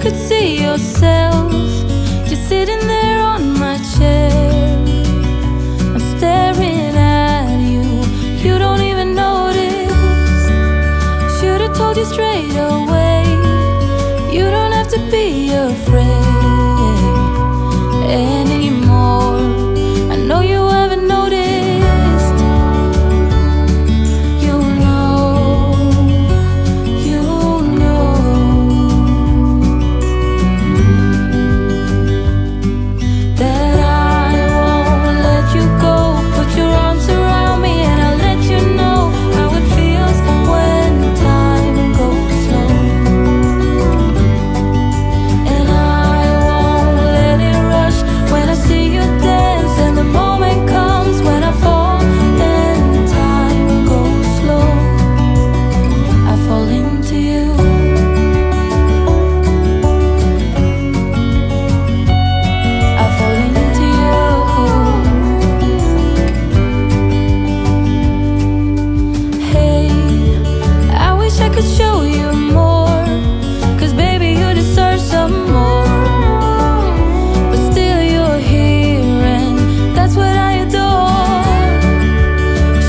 could see yourself just sitting there on my chair. I'm staring at you, you don't even notice. Should've told you straight away, you don't have to be afraid anymore. I know you haven't noticed. You know that I won't let you go. Put your arms around me and I'll let you know how it feels when time goes slow. And I won't let it rush when I see you dance, and the moment comes when I fall and time goes slow. I fall into you. I fall into you. Hey, I wish I could show you more, 'cause baby you deserve some more. But still you're here and that's what I adore.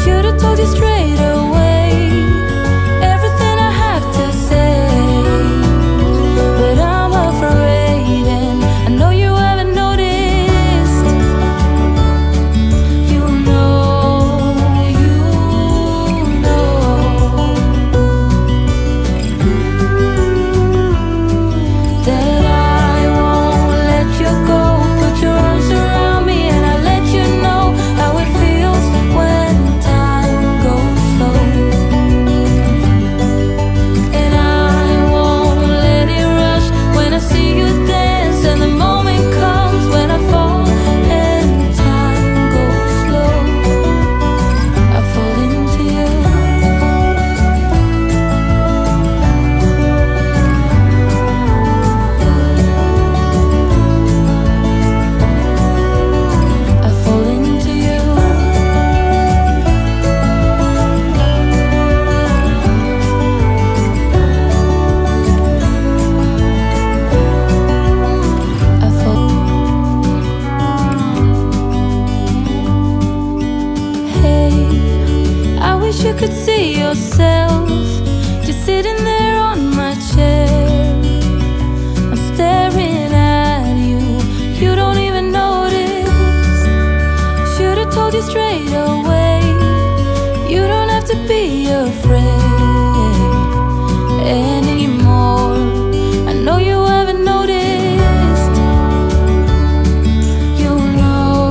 Should've told you straight away everything I have to say, but I'm afraid and I know you haven't noticed. You know that I won't let you go. Put your arms around me and I'll let you know how it feels when time goes slow. And I won't let it rush when I see you dance, and the moment comes when I fall and time goes slow. I fall into you. I fall into you. I fall. Hey, I wish you could see yourself just sitting there on my chair. I'm staring at you, you don't even notice. Should've told you straight away, you don't have to be afraid anymore. I know you haven't noticed. You know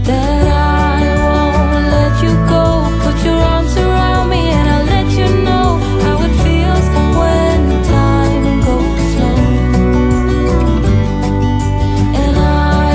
that I won't let you go. Put your arms around me and I'll let you know how it feels when time goes slow. And I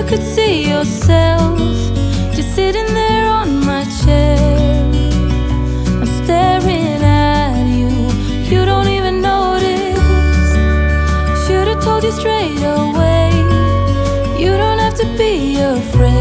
could see yourself just sitting there on my chair. I'm staring at you, you don't even notice. Should've told you straight away, you don't have to be afraid.